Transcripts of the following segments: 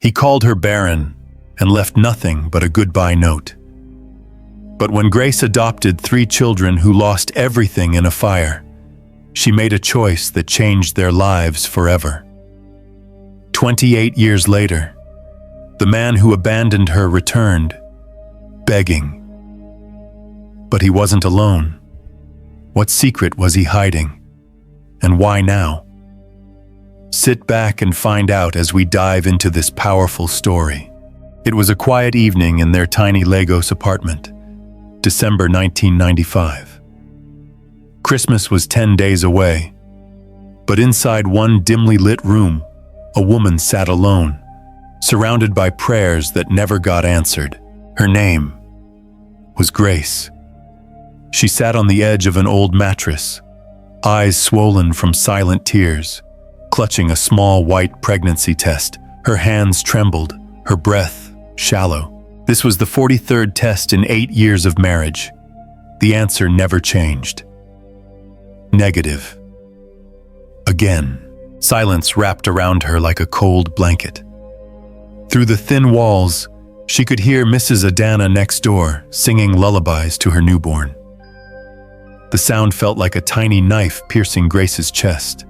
He called her Barren and left nothing but a goodbye note. But when Grace adopted 3 children who lost everything in a fire, she made a choice that changed their lives forever. 28 years later, the man who abandoned her returned, begging. But he wasn't alone. What secret was he hiding? And why now? Sit back and find out as we dive into this powerful story. It was a quiet evening in their tiny Lagos apartment, December 1995. Christmas was 10 days away, but inside one dimly lit room, a woman sat alone, surrounded by prayers that never got answered. Her name was Grace. She sat on the edge of an old mattress, eyes swollen from silent tears, clutching a small white pregnancy test. Her hands trembled, her breath shallow. This was the 43rd test in 8 years of marriage. The answer never changed. Negative. Again. Silence wrapped around her like a cold blanket. Through the thin walls, she could hear Mrs. Adana next door singing lullabies to her newborn. The sound felt like a tiny knife piercing Grace's chest.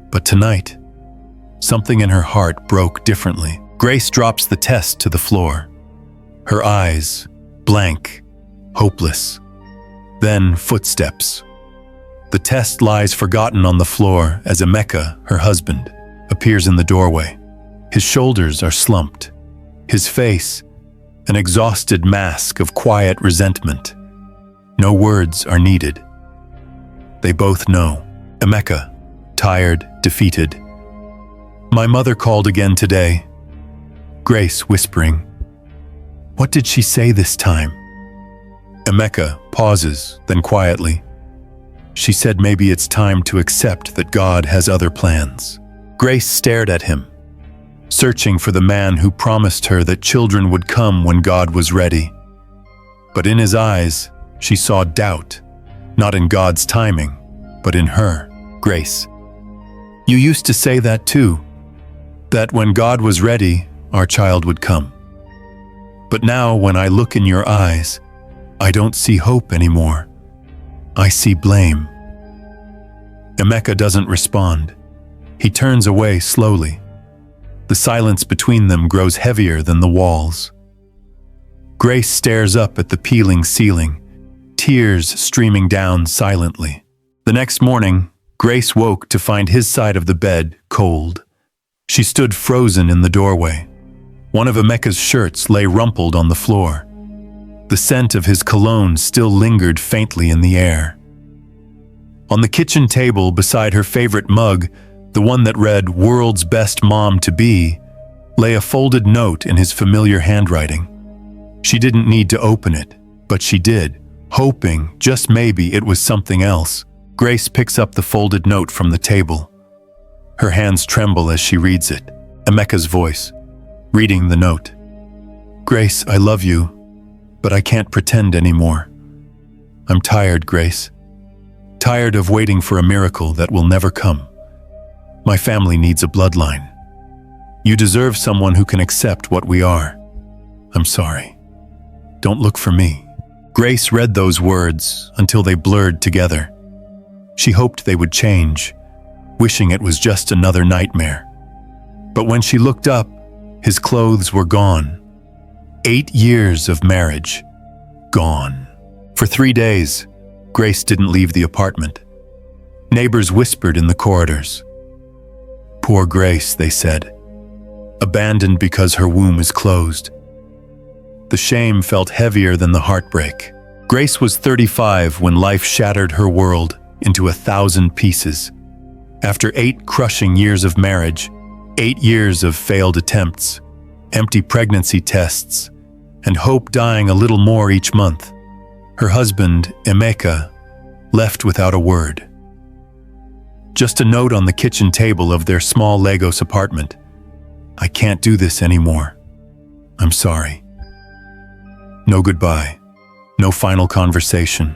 But tonight, something in her heart broke differently. Grace drops the test to the floor. Her eyes, blank, hopeless. Then footsteps. The test lies forgotten on the floor as Emeka, her husband, appears in the doorway. His shoulders are slumped. His face, an exhausted mask of quiet resentment. No words are needed. They both know. Emeka, tired, defeated. "My mother called again today." Grace whispering. "What did she say this time?" Emeka pauses, then quietly. "She said maybe it's time to accept that God has other plans." Grace stared at him, searching for the man who promised her that children would come when God was ready. But in his eyes, she saw doubt, not in God's timing, but in her. "Grace, you used to say that too, that when God was ready, our child would come. But now when I look in your eyes, I don't see hope anymore. I see blame." Emeka doesn't respond. He turns away slowly. The silence between them grows heavier than the walls. Grace stares up at the peeling ceiling, tears streaming down silently. The next morning, Grace woke to find his side of the bed cold. She stood frozen in the doorway. One of Emeka's shirts lay rumpled on the floor. The scent of his cologne still lingered faintly in the air. On the kitchen table beside her favorite mug, the one that read "World's Best Mom to Be," lay a folded note in his familiar handwriting. She didn't need to open it, but she did, hoping, just maybe, it was something else. Grace picks up the folded note from the table. Her hands tremble as she reads it. Emeka's voice, reading the note. "Grace, I love you, but I can't pretend anymore. I'm tired, Grace. Tired of waiting for a miracle that will never come. My family needs a bloodline. You deserve someone who can accept what we are. I'm sorry. Don't look for me." Grace read those words until they blurred together. She hoped they would change, wishing it was just another nightmare. But when she looked up, his clothes were gone. 8 years of marriage, gone. For 3 days, Grace didn't leave the apartment. Neighbors whispered in the corridors. "Poor Grace," they said, "abandoned because her womb is closed." The shame felt heavier than the heartbreak. Grace was 35 when life shattered her world into 1,000 pieces. After 8 crushing years of marriage, 8 years of failed attempts, empty pregnancy tests, and hope dying a little more each month, her husband, Emeka, left without a word. Just a note on the kitchen table of their small Lagos apartment. "I can't do this anymore. I'm sorry." No goodbye, no final conversation.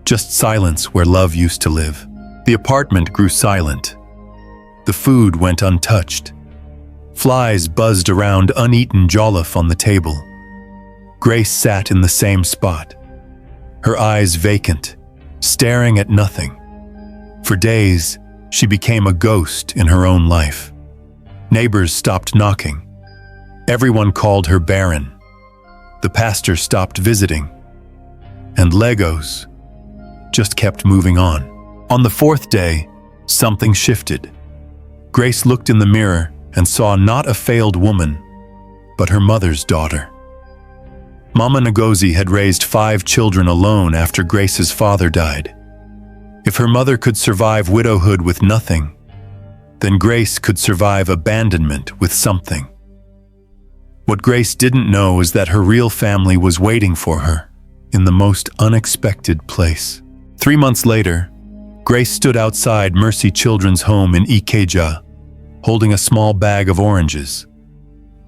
Just silence where love used to live. The apartment grew silent. The food went untouched. Flies buzzed around uneaten jollof on the table. Grace sat in the same spot, her eyes vacant, staring at nothing. For days, she became a ghost in her own life. Neighbors stopped knocking. Everyone called her Barren. The pastor stopped visiting. And Legos just kept moving on. On the fourth day, something shifted. Grace looked in the mirror and saw not a failed woman, but her mother's daughter. Mama Ngozi had raised 5 children alone after Grace's father died. If her mother could survive widowhood with nothing, then Grace could survive abandonment with something. What Grace didn't know is that her real family was waiting for her in the most unexpected place. 3 months later, Grace stood outside Mercy Children's home in Ikeja, holding a small bag of oranges.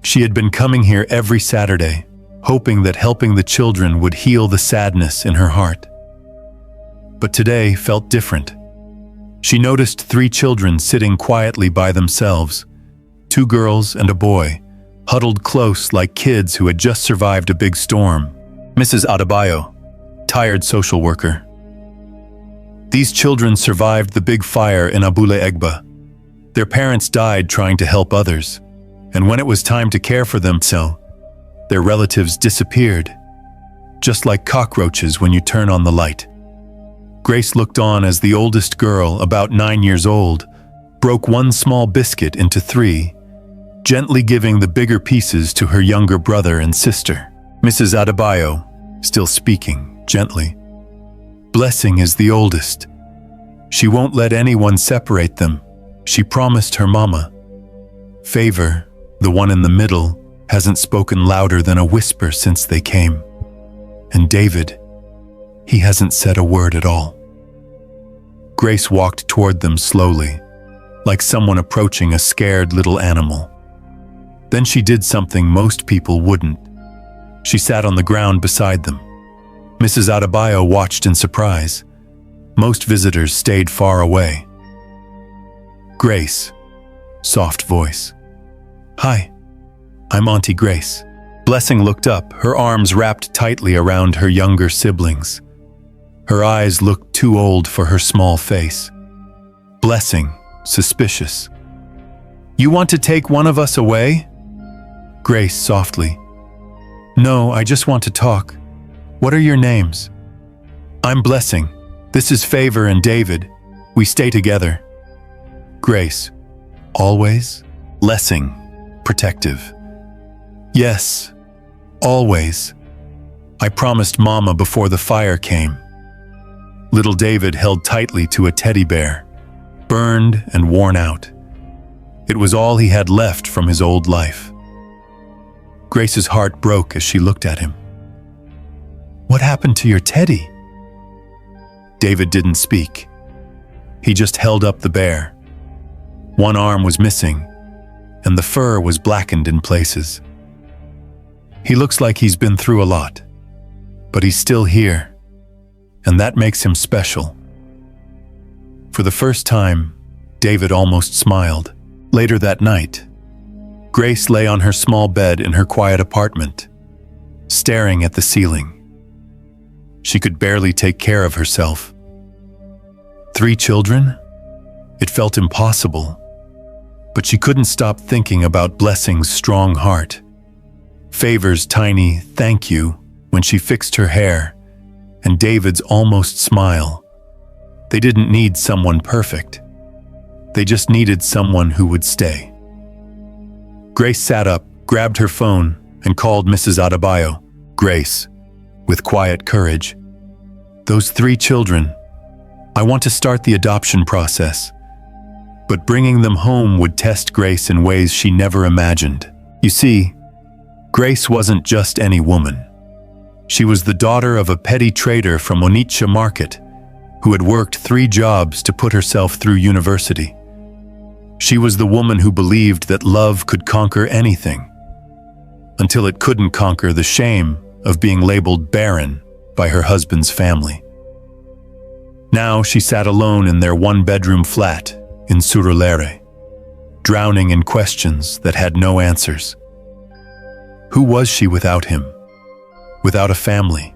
She had been coming here every Saturday, hoping that helping the children would heal the sadness in her heart. But today felt different. She noticed 3 children sitting quietly by themselves, 2 girls and a boy, huddled close like kids who had just survived a big storm. Mrs. Adebayo, tired social worker. These children survived the big fire in Abule Egba. Their parents died trying to help others, and when it was time to care for them, their relatives disappeared, just like cockroaches when you turn on the light. Grace looked on as the oldest girl, about 9 years old, broke 1 small biscuit into 3, gently giving the bigger pieces to her younger brother and sister. Mrs. Adebayo, still speaking, gently. Blessing is the oldest. She won't let anyone separate them, she promised her mama. Favor, the one in the middle, hasn't spoken louder than a whisper since they came. And David, he hasn't said a word at all. Grace walked toward them slowly, like someone approaching a scared little animal. Then she did something most people wouldn't. She sat on the ground beside them. Mrs. Adebayo watched in surprise. Most visitors stayed far away. Grace, soft voice. Hi, I'm Auntie Grace. Blessing looked up, her arms wrapped tightly around her younger siblings. Her eyes looked too old for her small face. Blessing, suspicious. You want to take one of us away? Grace softly. No, I just want to talk. What are your names? I'm Blessing. This is Favor and David. We stay together. Grace. Always? Blessing. Protective. Yes. Always. I promised Mama before the fire came. Little David held tightly to a teddy bear, burned and worn out. It was all he had left from his old life. Grace's heart broke as she looked at him. What happened to your teddy? David didn't speak. He just held up the bear. One arm was missing, and the fur was blackened in places. He looks like he's been through a lot, but he's still here, and that makes him special. For the first time, David almost smiled. Later that night, Grace lay on her small bed in her quiet apartment, staring at the ceiling. She could barely take care of herself. 3 children? It felt impossible, but she couldn't stop thinking about Blessing's strong heart. Favor's tiny thank you when she fixed her hair, and David's almost smile. They didn't need someone perfect. They just needed someone who would stay. Grace sat up, grabbed her phone, and called Mrs. Adebayo. Grace, with quiet courage. Those 3 children. I want to start the adoption process. But bringing them home would test Grace in ways she never imagined. You see, Grace wasn't just any woman. She was the daughter of a petty trader from Onitsha Market who had worked 3 jobs to put herself through university. She was the woman who believed that love could conquer anything, until it couldn't conquer the shame of being labeled barren by her husband's family. Now she sat alone in their 1-bedroom flat in Surulere. drowning in questions that had no answers. Who was she without him? Without a family?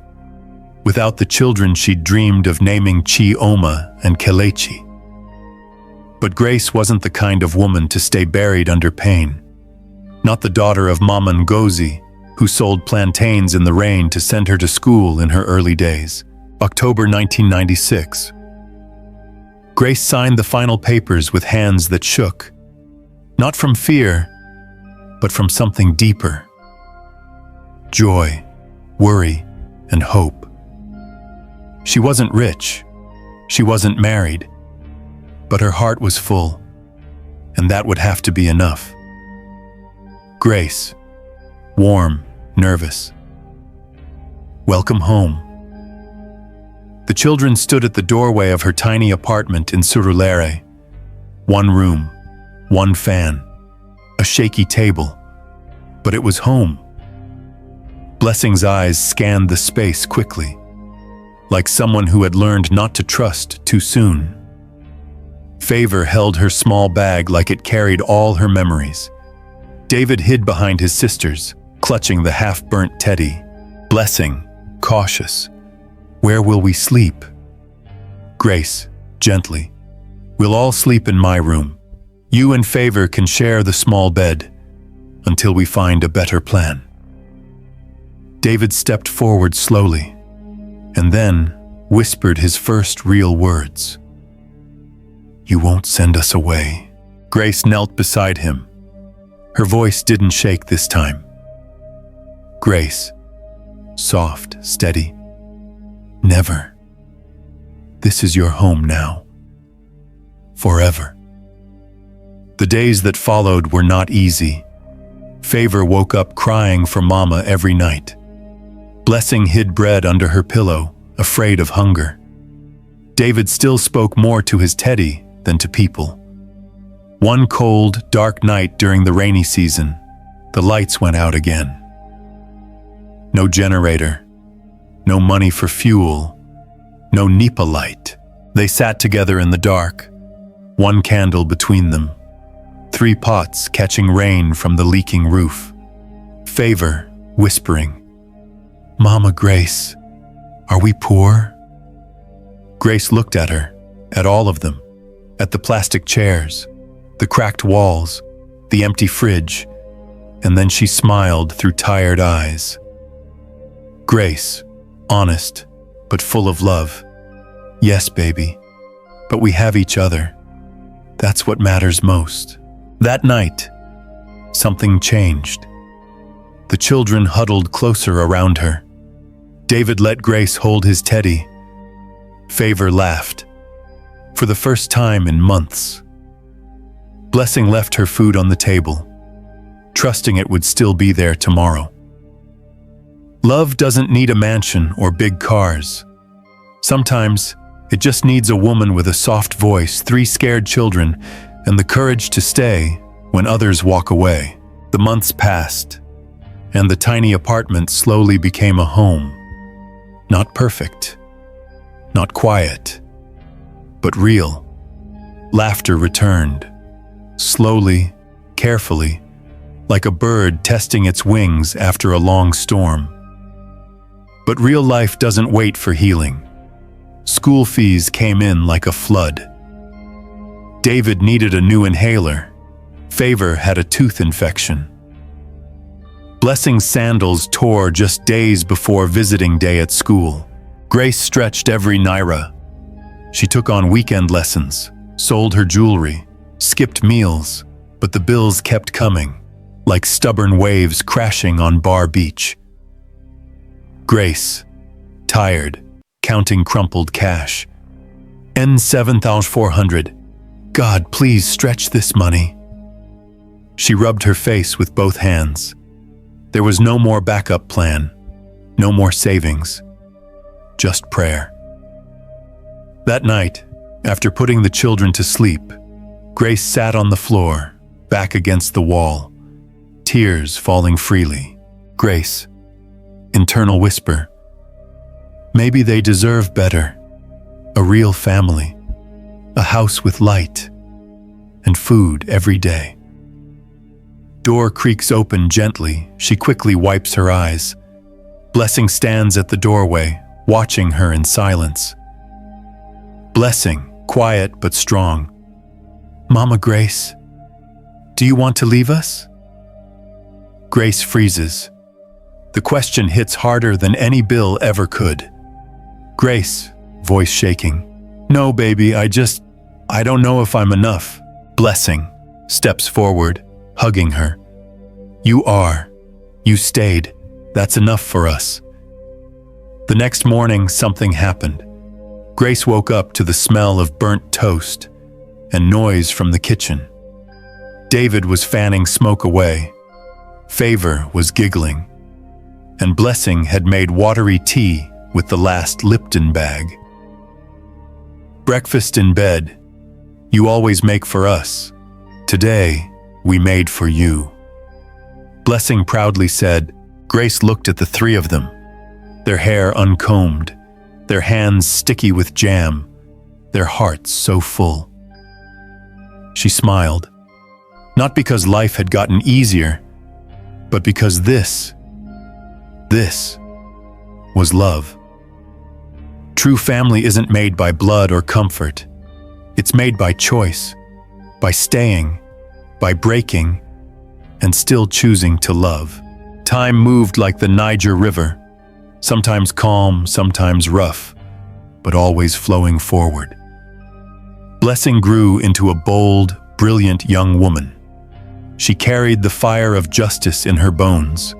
Without the children she'd dreamed of naming Chi-Oma and Kelechi? But Grace wasn't the kind of woman to stay buried under pain. Not the daughter of Mama Ngozi, who sold plantains in the rain to send her to school in her early days. October 1996. Grace signed the final papers with hands that shook, not from fear, but from something deeper. Joy, worry, and hope. She wasn't rich, she wasn't married, but her heart was full, and that would have to be enough. Grace, warm, nervous. Welcome home. The children stood at the doorway of her tiny apartment in Surulere. One room, one fan, a shaky table, but it was home. Blessing's eyes scanned the space quickly, like someone who had learned not to trust too soon. Favor held her small bag like it carried all her memories. David hid behind his sisters, clutching the half-burnt teddy. Blessing, cautious. Where will we sleep? Grace, gently. We'll all sleep in my room. You and Favor can share the small bed until we find a better plan. David stepped forward slowly, and then whispered his first real words. You won't send us away. Grace knelt beside him. Her voice didn't shake this time. Grace, soft, steady. Never. This is your home now. Forever. The days that followed were not easy. Favor woke up crying for Mama every night. Blessing hid bread under her pillow, afraid of hunger. David still spoke more to his teddy than to people. One cold, dark night during the rainy season, the lights went out again. No generator, no money for fuel, no NEPA light. They sat together in the dark, one candle between them, 3 pots catching rain from the leaking roof. Favor whispering, Mama Grace, are we poor? Grace looked at her, at all of them, at the plastic chairs, the cracked walls, the empty fridge, and then she smiled through tired eyes. Grace, honest, but full of love. Yes, baby, but we have each other. That's what matters most. That night, something changed. The children huddled closer around her. David let Grace hold his teddy. Favor laughed. For the first time in months. Blessing left her food on the table, trusting it would still be there tomorrow. Love doesn't need a mansion or big cars. Sometimes, it just needs a woman with a soft voice, 3 scared children, and the courage to stay when others walk away. The months passed, and the tiny apartment slowly became a home. Not perfect, not quiet, but real. Laughter returned, slowly, carefully, like a bird testing its wings after a long storm. But real life doesn't wait for healing. School fees came in like a flood. David needed a new inhaler. Favor had a tooth infection. Blessing's sandals tore just days before visiting day at school. Grace stretched every naira. She took on weekend lessons, sold her jewelry, skipped meals, but the bills kept coming, like stubborn waves crashing on Bar Beach. Grace, tired, counting crumpled cash. N$7,400. God, please stretch this money. She rubbed her face with both hands. There was no more backup plan, no more savings, just prayer. That night, after putting the children to sleep, Grace sat on the floor, back against the wall, tears falling freely. Grace, internal whisper, maybe they deserve better, a real family, a house with light, and food every day. door creaks open gently, she quickly wipes her eyes. Blessing stands at the doorway, watching her in silence. Blessing, quiet but strong. "Mama Grace, do you want to leave us?" Grace freezes. The question hits harder than any bill ever could. "Grace," voice shaking. "No, baby, I don't know if I'm enough." Blessing steps forward, hugging her. "You are. You stayed. That's enough for us." The next morning, something happened. Grace woke up to the smell of burnt toast and noise from the kitchen. David was fanning smoke away. Favor was giggling. And Blessing had made watery tea with the last Lipton bag. "Breakfast in bed. You always make for us. Today, we made for you." Blessing proudly said. Grace looked at the three of them, their hair uncombed, their hands sticky with jam, their hearts so full. She smiled, not because life had gotten easier, but because this was love. True family isn't made by blood or comfort. It's made by choice, by staying, by breaking, and still choosing to love. Time moved like the Niger River, sometimes calm, sometimes rough, but always flowing forward. Blessing grew into a bold, brilliant young woman. She carried the fire of justice in her bones,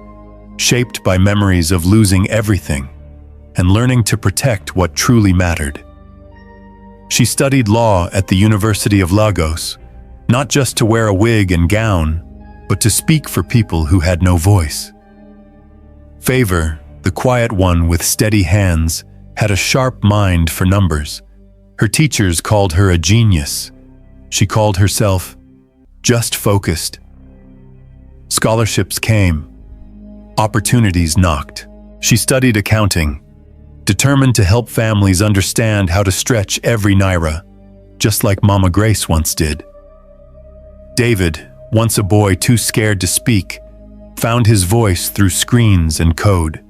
shaped by memories of losing everything and learning to protect what truly mattered. She studied law at the University of Lagos, not just to wear a wig and gown, but to speak for people who had no voice. Favor, the quiet one with steady hands, had a sharp mind for numbers. Her teachers called her a genius. She called herself just focused. Scholarships came. Opportunities knocked. She studied accounting, determined to help families understand how to stretch every naira, just like Mama Grace once did. David, once a boy too scared to speak, found his voice through screens and code.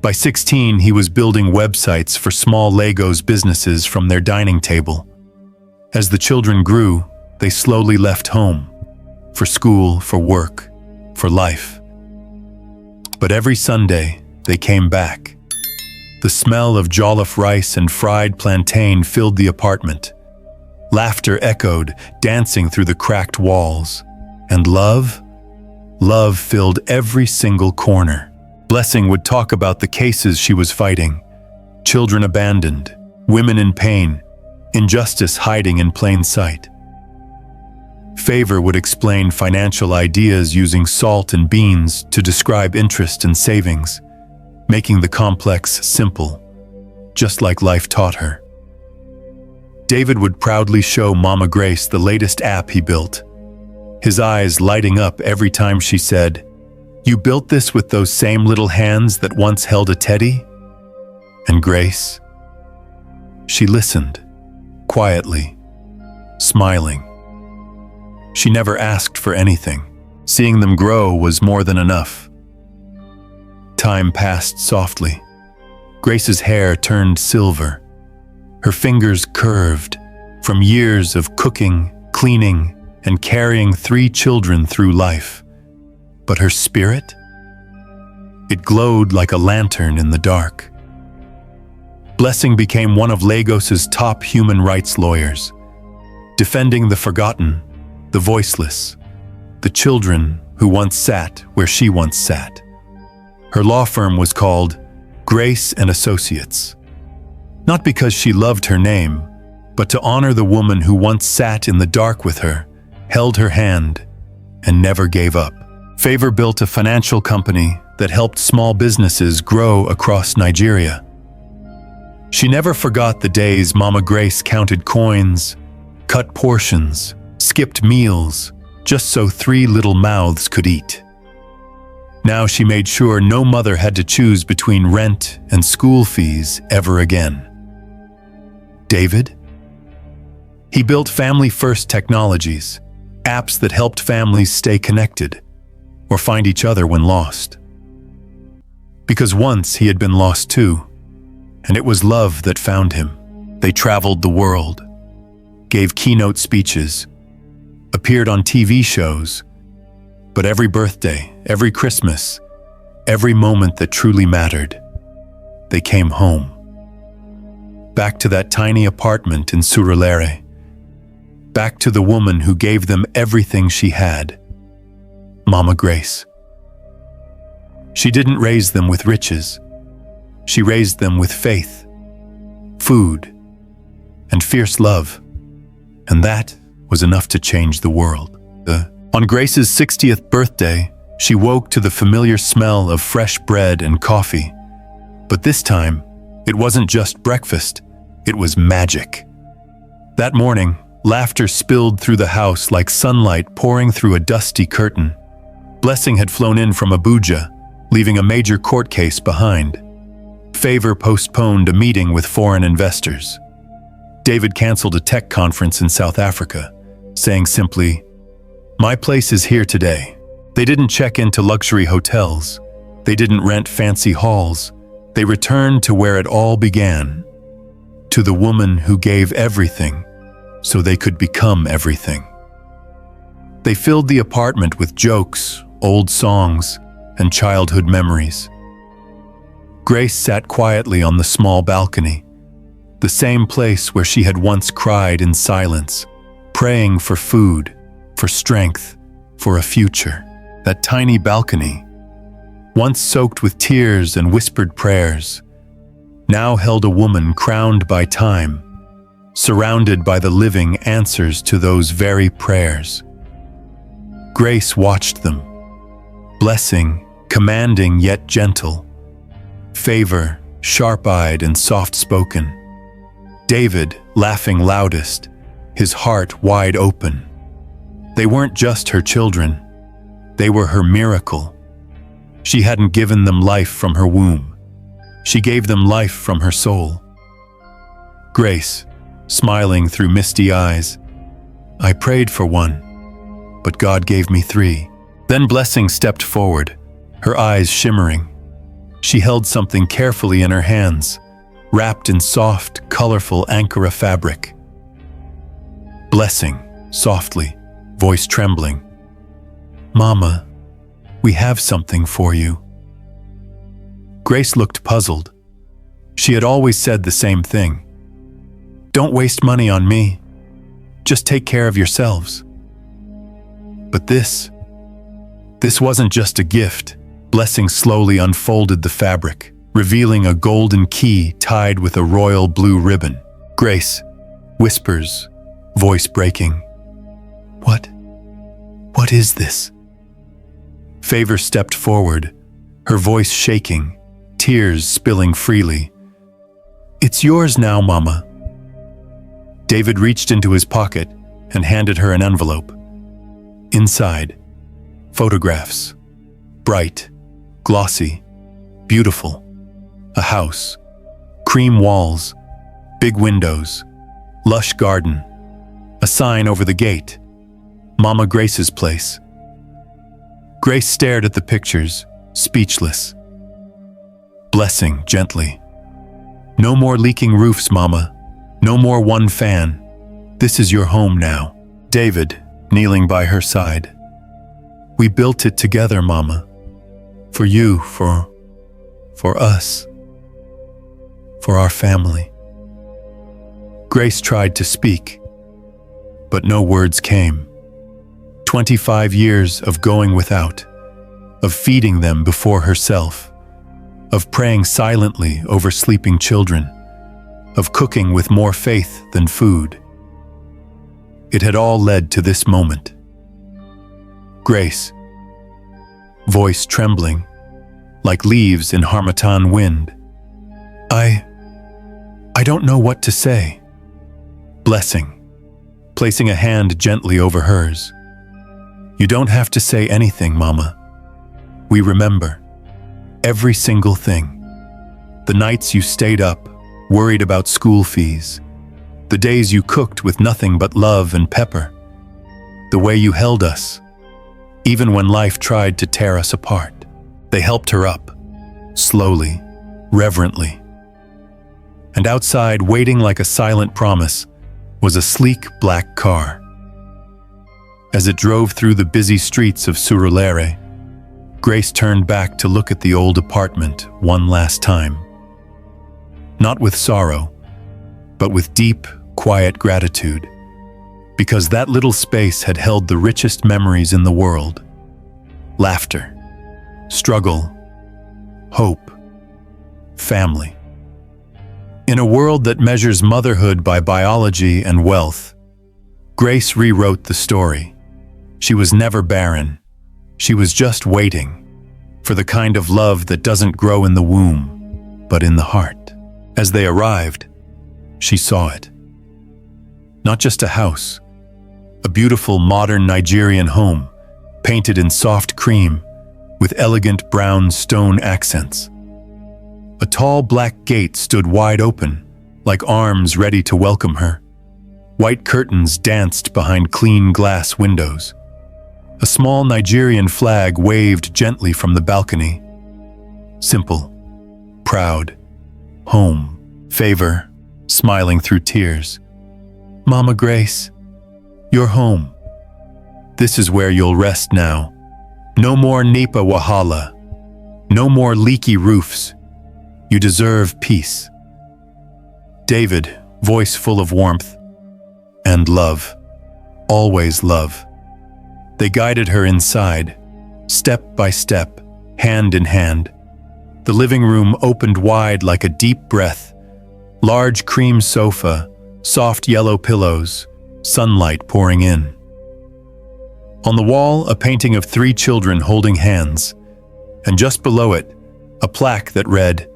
By 16, he was building websites for small Legos businesses from their dining table. As the children grew, they slowly left home, for school, for work, for life. But every Sunday, they came back. The smell of jollof rice and fried plantain filled the apartment. Laughter echoed, dancing through the cracked walls. And love filled every single corner. Blessing would talk about the cases she was fighting. Children abandoned, women in pain, injustice hiding in plain sight. Favor would explain financial ideas using salt and beans to describe interest and savings, making the complex simple, just like life taught her. David would proudly show Mama Grace the latest app he built, his eyes lighting up every time she said, "You built this with those same little hands that once held a teddy?" And Grace? She listened, quietly, smiling. She never asked for anything. Seeing them grow was more than enough. Time passed softly. Grace's hair turned silver. Her fingers curved from years of cooking, cleaning, and carrying 3 children through life. But her spirit? It glowed like a lantern in the dark. Blessing became one of Lagos's top human rights lawyers, defending the forgotten, the voiceless, the children who once sat where she once sat. Her law firm was called Grace and Associates, not because she loved her name, but to honor the woman who once sat in the dark with her, held her hand, and never gave up. Favor built a financial company that helped small businesses grow across Nigeria. She never forgot the days Mama Grace counted coins, cut portions, skipped meals, just so 3 little mouths could eat. Now she made sure no mother had to choose between rent and school fees ever again. David? He built family-first technologies, apps that helped families stay connected or find each other when lost. Because once he had been lost too, and it was love that found him. They traveled the world, gave keynote speeches, appeared on TV shows, but every birthday, every Christmas, every moment that truly mattered, they came home. Back to that tiny apartment in Surulere. Back to the woman who gave them everything she had, Mama Grace. She didn't raise them with riches. She raised them with faith, food, and fierce love. And that was enough to change the world. On Grace's 60th birthday, she woke to the familiar smell of fresh bread and coffee. But this time, it wasn't just breakfast, it was magic. That morning, laughter spilled through the house like sunlight pouring through a dusty curtain. Blessing had flown in from Abuja, leaving a major court case behind. Favor postponed a meeting with foreign investors. David canceled a tech conference in South Africa, saying simply, "My place is here today." They didn't check into luxury hotels. They didn't rent fancy halls. They returned to where it all began, to the woman who gave everything so they could become everything. They filled the apartment with jokes, old songs, and childhood memories. Grace sat quietly on the small balcony, the same place where she had once cried in silence, praying for food, for strength, for a future. That tiny balcony, once soaked with tears and whispered prayers, now held a woman crowned by time, surrounded by the living answers to those very prayers. Grace watched them, blessing, commanding yet gentle, Favor, sharp-eyed and soft-spoken, David laughing loudest, his heart wide open. They weren't just her children, they were her miracle. She hadn't given them life from her womb, she gave them life from her soul. Grace, smiling through misty eyes, "I prayed for one, but God gave me 3. Then Blessing stepped forward, her eyes shimmering. She held something carefully in her hands, wrapped in soft, colorful Ankara fabric. Blessing, softly, voice trembling, "Mama, we have something for you." Grace looked puzzled. She had always said the same thing. "Don't waste money on me. Just take care of yourselves." But this wasn't just a gift. Blessing slowly unfolded the fabric, revealing a golden key tied with a royal blue ribbon. Grace whispers, voice breaking, What is this?" Favor stepped forward, her voice shaking, tears spilling freely. "It's yours now, Mama." David reached into his pocket and handed her an envelope. Inside, photographs, bright, glossy, beautiful. A house, cream walls, big windows, lush garden, a sign over the gate, Mama Grace's place. Grace stared at the pictures, speechless. Blessing gently, "No more leaking roofs, Mama. No more one fan. This is your home now." David, kneeling by her side, "We built it together, Mama. For you, for us, for our family." Grace tried to speak, but no words came. 25 years of going without, of feeding them before herself, of praying silently over sleeping children, of cooking with more faith than food. It had all led to this moment. Grace, voice trembling, like leaves in harmattan wind, I don't know what to say." Blessing, placing a hand gently over hers, "You don't have to say anything, Mama. We remember every single thing. The nights you stayed up, worried about school fees. The days you cooked with nothing but love and pepper. the way you held us, even when life tried to tear us apart. They helped her up, slowly, reverently. And outside, waiting like a silent promise, was a sleek black car. As it drove through the busy streets of Surulere, Grace turned back to look at the old apartment one last time. Not with sorrow, but with deep, quiet gratitude, because that little space had held the richest memories in the world. Laughter, struggle, hope, family. In a world that measures motherhood by biology and wealth, Grace rewrote the story. She was never barren. She was just waiting for the kind of love that doesn't grow in the womb, but in the heart. As they arrived, she saw it. Not just a house, a beautiful modern Nigerian home, painted in soft cream with elegant brown stone accents. A tall black gate stood wide open, like arms ready to welcome her. White curtains danced behind clean glass windows. A small Nigerian flag waved gently from the balcony. Simple, proud, home, favor, smiling through tears. Mama Grace, you're home. This is where you'll rest now. No more Nipa Wahala. No more leaky roofs. You deserve peace. David, voice full of warmth. And love. Always love. They guided her inside, step by step, hand in hand. The living room opened wide like a deep breath. Large cream sofa, soft yellow pillows, sunlight pouring in. On the wall, a painting of 3 children holding hands, and just below it, a plaque that read,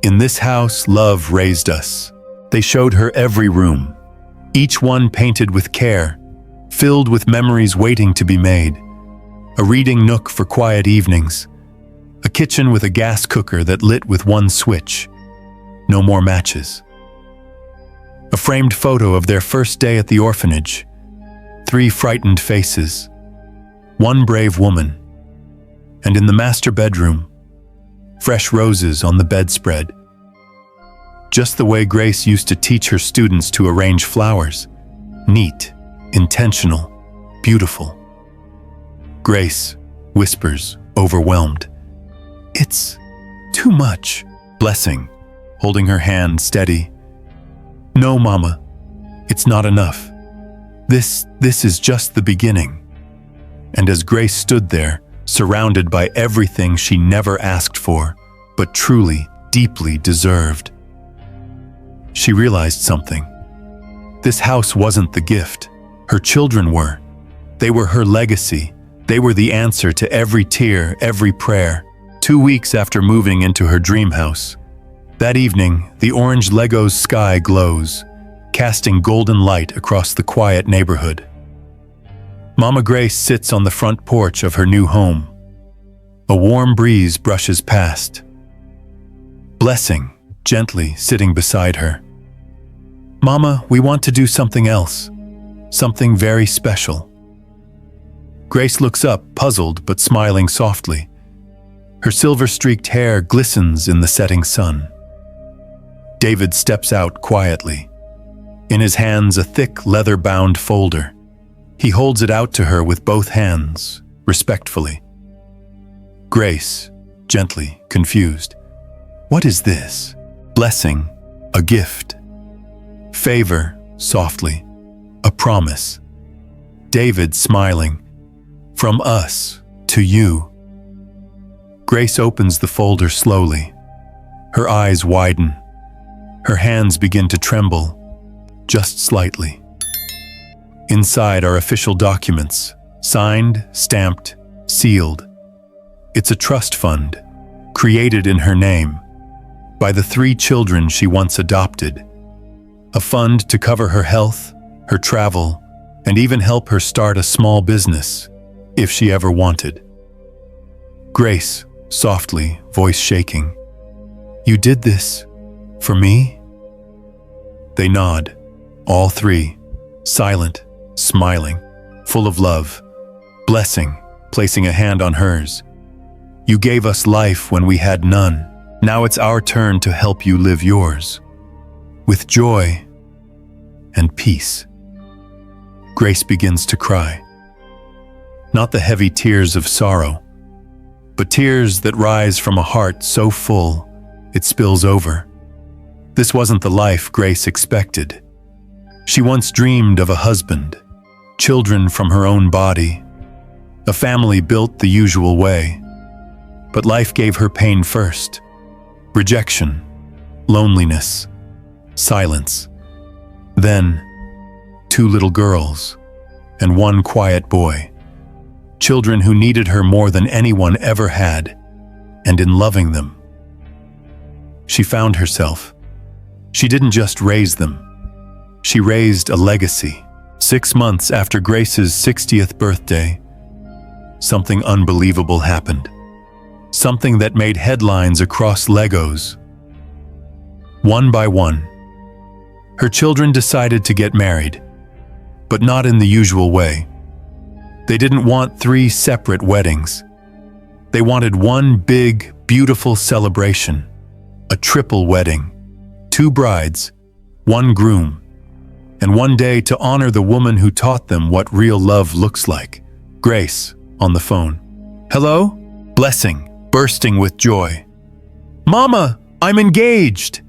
"In this house, love raised us." They showed her every room, each one painted with care, filled with memories waiting to be made. A reading nook for quiet evenings, a kitchen with a gas cooker that lit with one switch. No more matches. A framed photo of their first day at the orphanage. 3 frightened faces. 1 brave woman. And in the master bedroom, fresh roses on the bedspread. Just the way Grace used to teach her students to arrange flowers. Neat, intentional, beautiful. Grace whispers, overwhelmed. "It's too much." Blessing, holding her hand steady. "No, Mama, it's not enough. This is just the beginning." And as Grace stood there, surrounded by everything she never asked for, but truly, deeply deserved, she realized something. This house wasn't the gift. Her children were. They were her legacy. They were the answer to every tear, every prayer. 2 weeks after moving into her dream house, that evening, the orange Lego's sky glows, casting golden light across the quiet neighborhood. Mama Grace sits on the front porch of her new home. A warm breeze brushes past. Blessing, gently sitting beside her. "Mama, we want to do something else. Something very special." Grace looks up, puzzled but smiling softly. Her silver-streaked hair glistens in the setting sun. David steps out quietly. In his hands, a thick, leather-bound folder. He holds it out to her with both hands, respectfully. Grace, gently, confused. "What is this?" Blessing, a gift. Favor, softly, a promise. David, smiling. "From us to you." Grace opens the folder slowly. Her eyes widen. Her hands begin to tremble, just slightly. Inside are official documents, signed, stamped, sealed. It's a trust fund, created in her name, by the 3 children she once adopted. A fund to cover her health, her travel, and even help her start a small business, if she ever wanted. Grace, softly, voice shaking. "You did this for me?" They nod, all 3, silent, smiling. full of love, blessing, placing a hand on hers. You gave us life when we had none. Now it's our turn to help you live yours, with joy and peace. Grace begins to cry. Not the heavy tears of sorrow, but tears that rise from a heart so full it spills over. This wasn't the life Grace expected. She once dreamed of a husband, children from her own body, a family built the usual way. But life gave her pain first. Rejection, loneliness, silence. Then, 2 little girls and 1 quiet boy. Children who needed her more than anyone ever had, and in loving them, she found herself. She didn't just raise them. She raised a legacy. 6 months after Grace's 60th birthday, something unbelievable happened. Something that made headlines across Legos. One by one, her children decided to get married, but not in the usual way. They didn't want 3 separate weddings. They wanted one big, beautiful celebration, a triple wedding, 2 brides, 1 groom, and one day to honor the woman who taught them what real love looks like. Grace, on the phone. Hello? Blessing, bursting with joy. Mama, I'm engaged!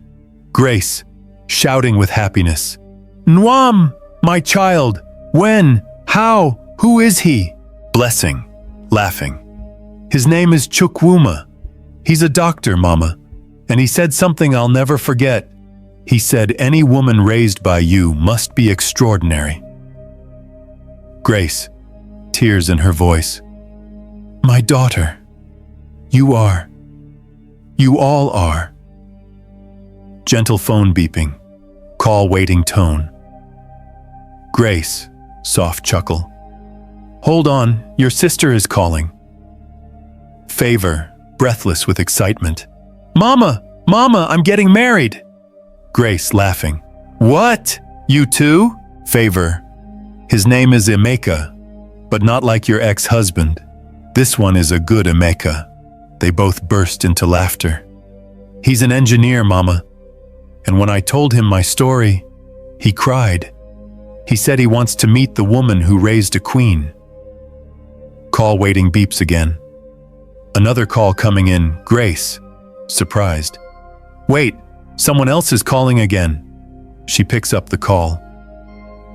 Grace, shouting with happiness. Nwam, my child, when, how, who is he? Blessing, laughing. His name is Chukwuma. He's a doctor, Mama, and he said something I'll never forget. He said any woman raised by you must be extraordinary. Grace, tears in her voice. My daughter, you are. You all are. Gentle phone beeping, call waiting tone. Grace, soft chuckle. Hold on, your sister is calling. Favor, breathless with excitement. Mama, Mama, I'm getting married. Grace, laughing. What? You too? Favor. His name is Emeka, but not like your ex-husband. This one is a good Emeka. They both burst into laughter. He's an engineer, Mama. And when I told him my story, he cried. He said he wants to meet the woman who raised a queen. Call waiting beeps again. Another call coming in. Grace, surprised. Wait, someone else is calling again. She picks up the call.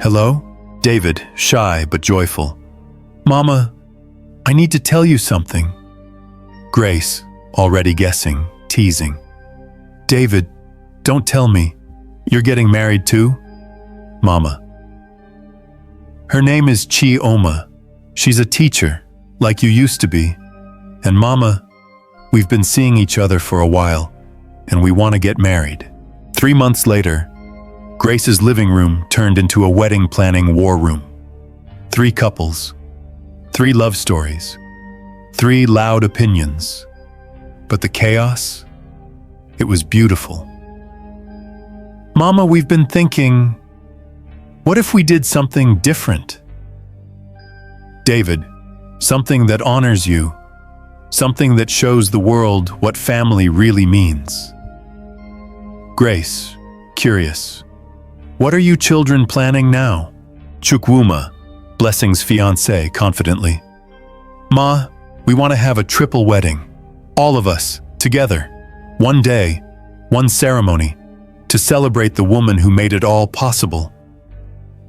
Hello? David, shy but joyful. Mama, I need to tell you something. Grace, already guessing, teasing. David, don't tell me. You're getting married too? Mama. Her name is Chioma. She's a teacher, like you used to be. And Mama, we've been seeing each other for a while, and we want to get married. 3 months later, Grace's living room turned into a wedding planning war room. 3 couples, 3 love stories, 3 loud opinions. But the chaos, it was beautiful. Mama, we've been thinking, what if we did something different? David, something that honors you, something that shows the world what family really means. Grace, curious. What are you children planning now? Chukwuma, Blessing's fiancé, confidently. Ma, we want to have a triple wedding. All of us, together. One day, one ceremony, to celebrate the woman who made it all possible.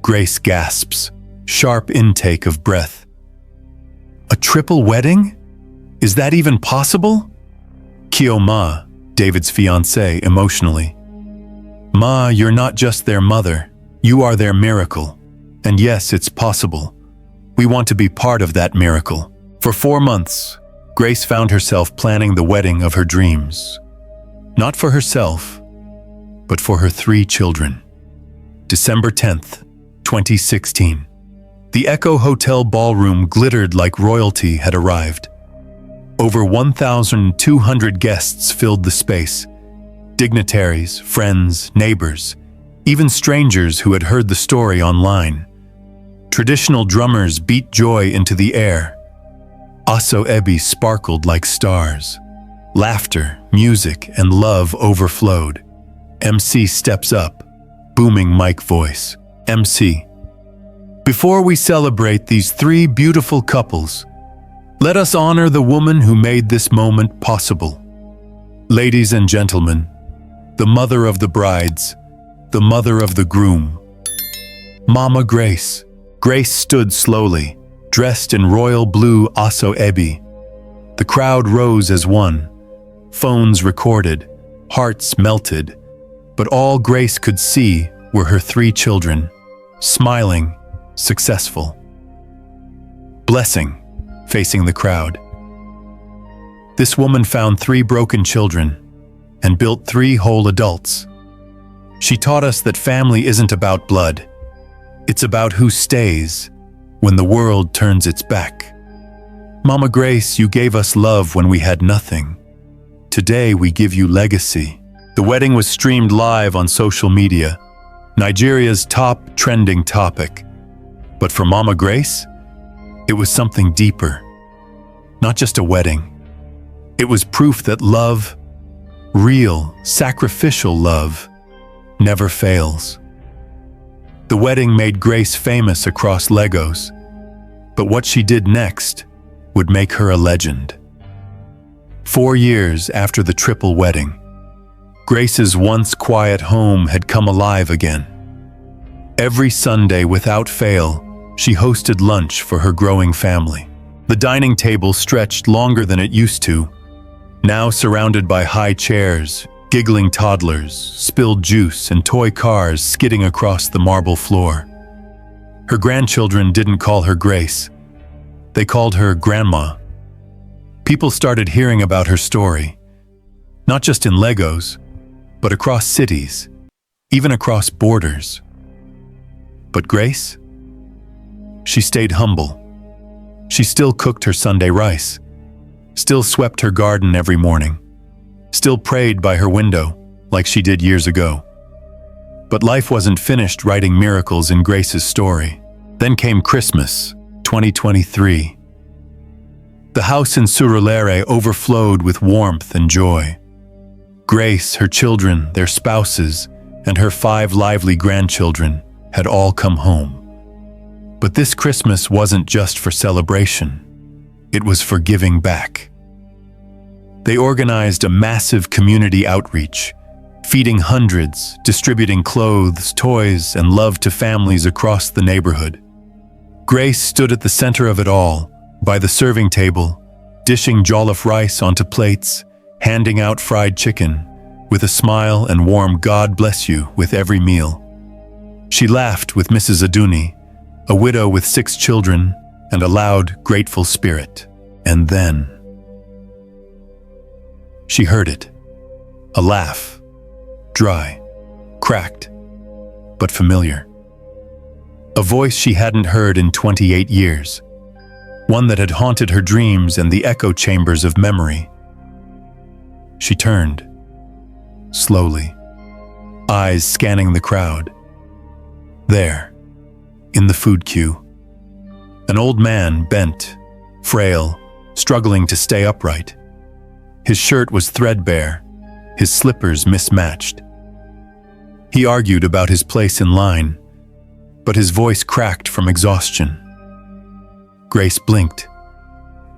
Grace gasps, sharp intake of breath. A triple wedding? Is that even possible? Chioma, David's fiancée, emotionally. Ma, you're not just their mother. You are their miracle. And yes, it's possible. We want to be part of that miracle. For 4 months, Grace found herself planning the wedding of her dreams. Not for herself, but for her 3 children. December 10th, 2016. The Echo Hotel ballroom glittered like royalty had arrived. Over 1,200 guests filled the space. Dignitaries, friends, neighbors, even strangers who had heard the story online. Traditional drummers beat joy into the air. Aso-ebi sparkled like stars. Laughter, music, and love overflowed. MC steps up, booming mic voice. MC. Before we celebrate these three beautiful couples, let us honor the woman who made this moment possible. Ladies and gentlemen, the mother of the brides, the mother of the groom, Mama Grace. Grace stood slowly, dressed in royal blue aso-ebi. The crowd rose as one. Phones recorded, hearts melted, but all Grace could see were her three children, smiling, successful. Blessing, facing the crowd. This woman found three broken children and built three whole adults. She taught us that family isn't about blood. It's about who stays when the world turns its back. Mama Grace, you gave us love when we had nothing. Today we give you legacy. The wedding was streamed live on social media, Nigeria's top trending topic. But for Mama Grace, it was something deeper. Not just a wedding. It was proof that love, real, sacrificial love, never fails. The wedding made Grace famous across Lagos, but what she did next would make her a legend. 4 years after the triple wedding, Grace's once quiet home had come alive again. Every Sunday, without fail, she hosted lunch for her growing family. The dining table stretched longer than it used to, now surrounded by high chairs, giggling toddlers, spilled juice, and toy cars skidding across the marble floor. Her grandchildren didn't call her Grace. They called her Grandma. People started hearing about her story, not just in Lagos, but across cities, even across borders. But Grace? She stayed humble. She still cooked her Sunday rice, still swept her garden every morning, still prayed by her window like she did years ago. But life wasn't finished writing miracles in Grace's story. Then came Christmas, 2023. The house in Surulere overflowed with warmth and joy. Grace, her children, their spouses, and her 5 lively grandchildren had all come home. But this Christmas wasn't just for celebration. It was for giving back. They organized a massive community outreach, feeding hundreds, distributing clothes, toys, and love to families across the neighborhood. Grace stood at the center of it all, by the serving table, dishing jollof rice onto plates, handing out fried chicken, with a smile and warm "God bless you" with every meal. She laughed with Mrs. Aduni, a widow with 6 children and a loud, grateful spirit. And then she heard it. A laugh. Dry, cracked, but familiar. A voice she hadn't heard in 28 years. One that had haunted her dreams and the echo chambers of memory. She turned, slowly, eyes scanning the crowd. There, in the food queue, an old man, bent, frail, struggling to stay upright. His shirt was threadbare, his slippers mismatched. He argued about his place in line, but his voice cracked from exhaustion. Grace blinked,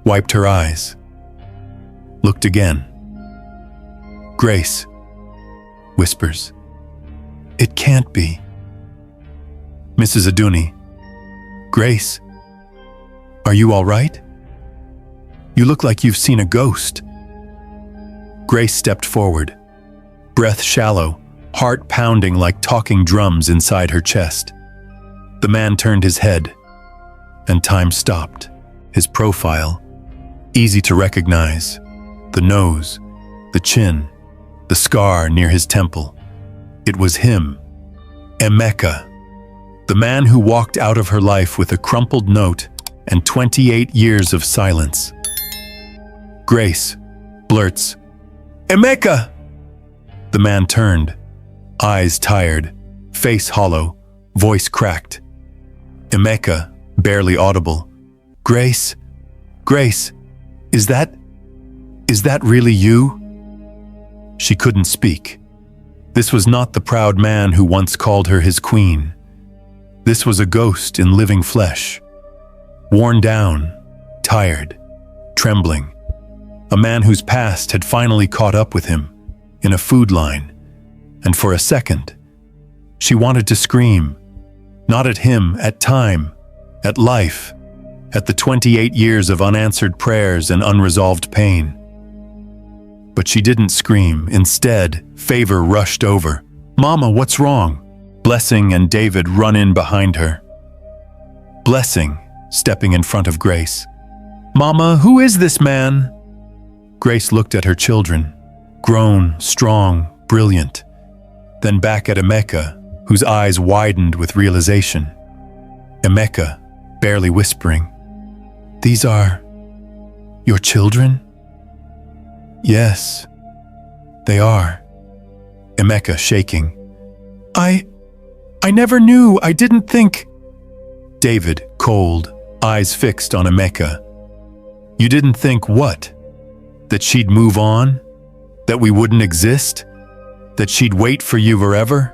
wiped her eyes, looked again. "Grace," whispers. "It can't be." Mrs. Aduni. "Grace, are you all right? You look like you've seen a ghost." Grace stepped forward, breath shallow, heart pounding like talking drums inside her chest. The man turned his head, and time stopped. His profile, easy to recognize, the nose, the chin, the scar near his temple. It was him, Emeka, the man who walked out of her life with a crumpled note and 28 years of silence. Grace blurts, "Emeka!" The man turned, eyes tired, face hollow, voice cracked. Emeka, barely audible. Grace? Grace, is that really you? She couldn't speak. This was not the proud man who once called her his queen. This was a ghost in living flesh. Worn down, tired, trembling. A man whose past had finally caught up with him, in a food line. And for a second, she wanted to scream. Not at him, at time, at life, at the 28 years of unanswered prayers and unresolved pain. But she didn't scream. Instead, Favor rushed over. "Mama, what's wrong?" Blessing and David run in behind her. Blessing, stepping in front of Grace. "Mama, who is this man?" Grace looked at her children, grown, strong, brilliant. Then back at Emeka, whose eyes widened with realization. Emeka, barely whispering, "These are your children?" "Yes, they are." Emeka shaking. I never knew, I didn't think." David, cold, eyes fixed on Emeka. "You didn't think what? That she'd move on? That we wouldn't exist? That she'd wait for you forever?"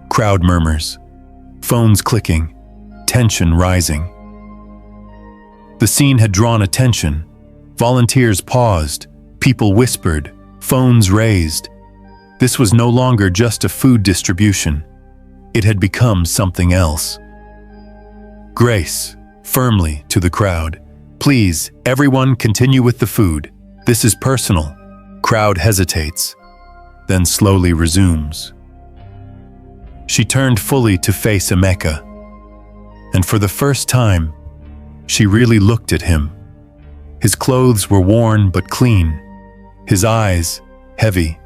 Crowd murmurs, phones clicking, tension rising. The scene had drawn attention. Volunteers paused, people whispered, phones raised. This was no longer just a food distribution. It had become something else. Grace, firmly to the crowd, "Please, everyone continue with the food. This is personal." Crowd hesitates, then slowly resumes. She turned fully to face Emeka, and for the first time, she really looked at him. His clothes were worn but clean, his eyes heavy,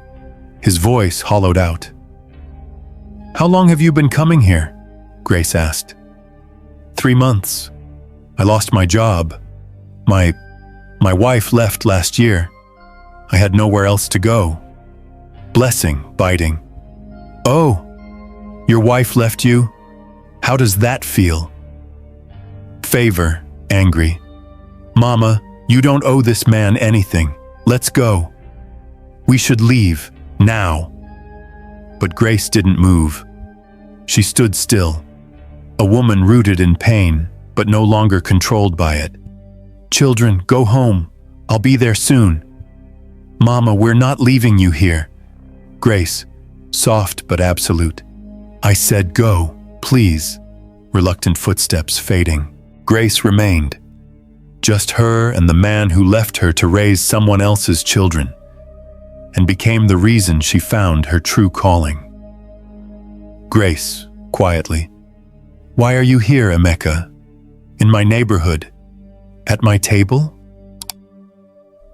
his voice hollowed out. "How long have you been coming here?" Grace asked. 3 months. I lost my job. My wife left last year. I had nowhere else to go." Blessing, biting. "Oh, your wife left you? How does that feel?" Favor, angry. "Mama, you don't owe this man anything. Let's go. We should leave, now." But Grace didn't move. She stood still, a woman rooted in pain, but no longer controlled by it. "Children, go home. I'll be there soon." "Mama, we're not leaving you here." Grace, soft but absolute. "I said go, please." Reluctant footsteps fading. Grace remained. Just her and the man who left her to raise someone else's children, and became the reason she found her true calling. Grace, quietly. "Why are you here, Emeka? In my neighborhood? At my table?"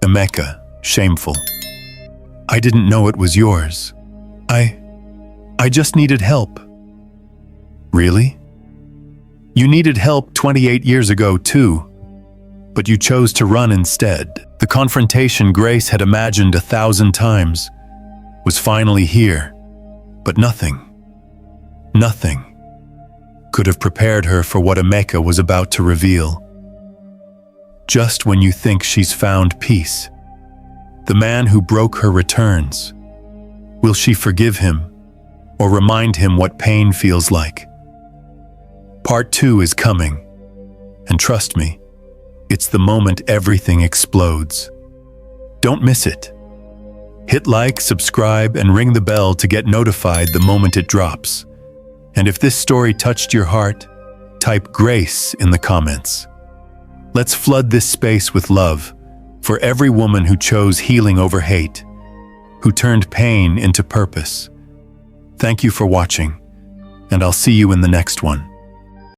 Emeka, shameful. "I didn't know it was yours. I just needed help." "Really? You needed help 28 years ago too, but you chose to run instead." The confrontation Grace had imagined 1,000 times was finally here, but nothing could have prepared her for what Emeka was about to reveal. Just when you think she's found peace, the man who broke her returns. Will she forgive him, or remind him what pain feels like? Part 2 is coming, and trust me, it's the moment everything explodes. Don't miss it. Hit like, subscribe, and ring the bell to get notified the moment it drops. And if this story touched your heart, type Grace in the comments. Let's flood this space with love for every woman who chose healing over hate, who turned pain into purpose. Thank you for watching, and I'll see you in the next one.